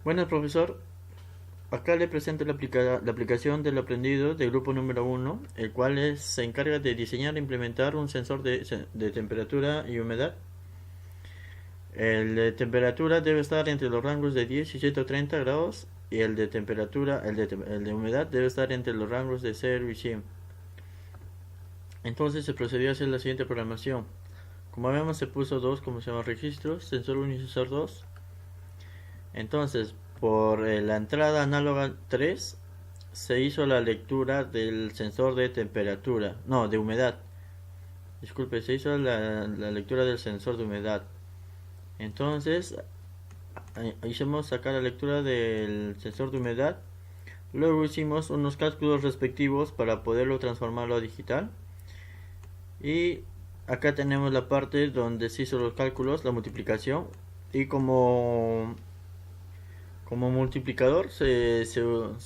Buenas, profesor. Acá le presento la aplicación del aprendido del grupo número uno, el cual se encarga de diseñar e implementar un sensor de temperatura y humedad. El de temperatura debe estar entre los rangos de 10 y 130 grados y el de temperatura, el de humedad debe estar entre los rangos de 0 y 100. Entonces se procedió a hacer la siguiente programación. Como vemos, se puso dos, como se llama, registros, sensor 1 y sensor 2. Entonces, por la entrada análoga 3 se hizo la lectura del sensor de temperatura, no, de humedad. Disculpe, se hizo la lectura del sensor de humedad. Entonces, hicimos acá la lectura del sensor de humedad. Luego hicimos unos cálculos respectivos para poderlo transformarlo a digital. Y acá tenemos la parte donde se hizo los cálculos, la multiplicación. Y como multiplicador se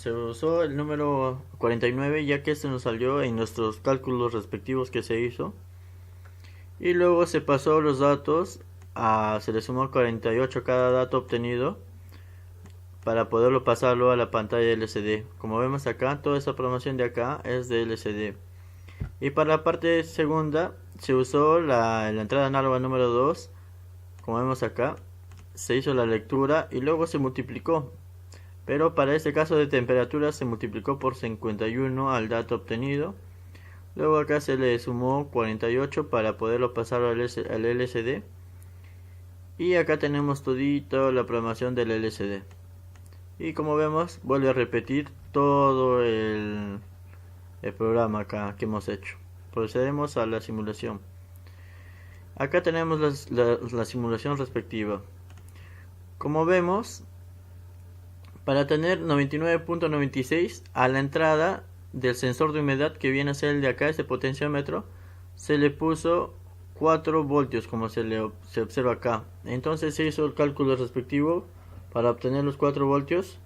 usó el número 49, ya que este nos salió en nuestros cálculos respectivos que se hizo. Y luego se pasó los datos, se le sumó 48 cada dato obtenido para poderlo pasarlo a la pantalla LCD. Como vemos acá, toda esta programación de acá es de LCD. Y para la parte segunda se usó la entrada análoga número 2, como vemos acá. Se hizo la lectura y luego se multiplicó, pero para este caso de temperatura se multiplicó por 51 al dato obtenido. Luego acá se le sumó 48 para poderlo pasar al LCD, y acá tenemos todito la programación del LCD. Y como vemos, vuelve a repetir todo el programa acá que hemos hecho. Procedemos a la simulación. Acá tenemos la simulación respectiva. Como vemos, para tener 99.96 a la entrada del sensor de humedad, que viene a ser el de acá, este potenciómetro, se le puso 4 voltios, como se observa acá. Entonces se hizo el cálculo respectivo para obtener los 4 voltios.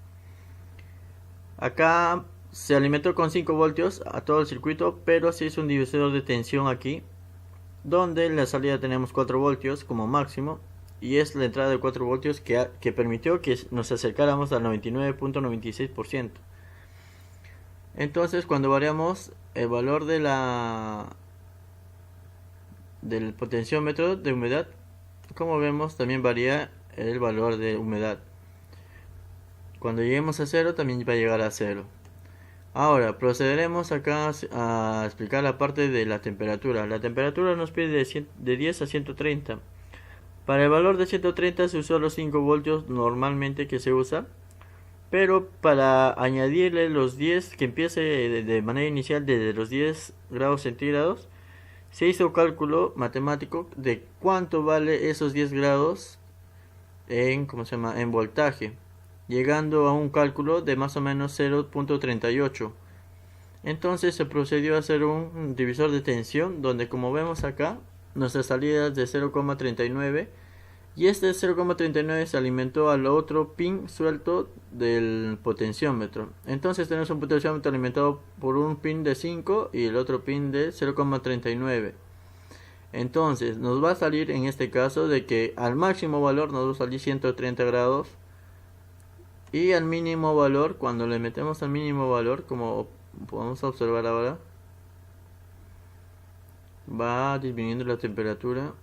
Acá se alimentó con 5 voltios a todo el circuito, pero se hizo un divisor de tensión aquí, donde en la salida tenemos 4 voltios como máximo, y es la entrada de 4 voltios que permitió que nos acercáramos al 99.96%. Entonces, cuando variamos el valor del potenciómetro de humedad, como vemos, también varía el valor de humedad. Cuando lleguemos a 0 también va a llegar a 0. Ahora procederemos acá a explicar la parte de la temperatura. La temperatura nos pide de 10 a 130. Para el valor de 130 se usó los 5 voltios normalmente que se usa, pero para añadirle los 10, que empiece de manera inicial desde los 10 grados centígrados, se hizo cálculo matemático de cuánto vale esos 10 grados en voltaje, llegando a un cálculo de más o menos 0.38. Entonces se procedió a hacer un divisor de tensión, donde, como vemos acá, nuestra salida es de 0.39, y este 0.39 se alimentó al otro pin suelto del potenciómetro. Entonces tenemos un potenciómetro alimentado por un pin de 5 y el otro pin de 0.39. Entonces nos va a salir en este caso de que al máximo valor nos va a salir 130 grados, y al mínimo valor, cuando le metemos al mínimo valor, como podemos observar ahora, va disminuyendo la temperatura.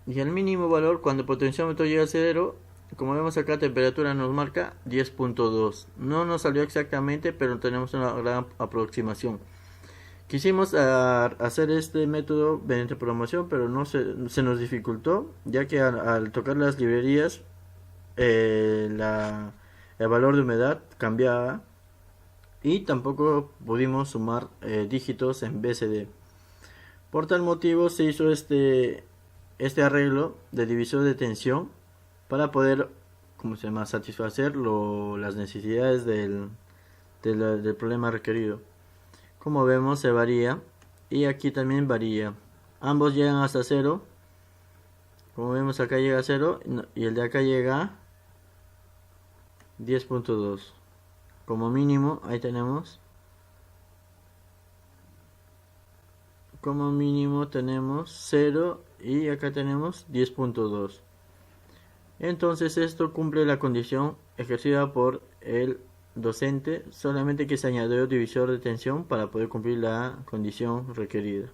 Y al mínimo valor, cuando el potenciómetro llega a 0, como vemos acá, temperatura nos marca 10.2. No nos salió exactamente, pero tenemos una gran aproximación. Quisimos hacer este método mediante programación, pero no se nos dificultó, ya que al tocar las librerías, el valor de humedad cambiaba, y tampoco pudimos sumar dígitos en BCD. Por tal motivo se hizo este arreglo de divisor de tensión para poder, satisfacer las necesidades del problema requerido. Como vemos, se varía, y aquí también varía. Ambos llegan hasta 0. Como vemos, acá llega a 0 y el de acá llega a 10.2. Como mínimo, ahí tenemos. Como mínimo tenemos 0 y acá tenemos 10.2. Entonces esto cumple la condición ejercida por el docente, solamente que se añadió divisor de tensión para poder cumplir la condición requerida.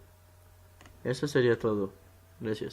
Eso sería todo. Gracias.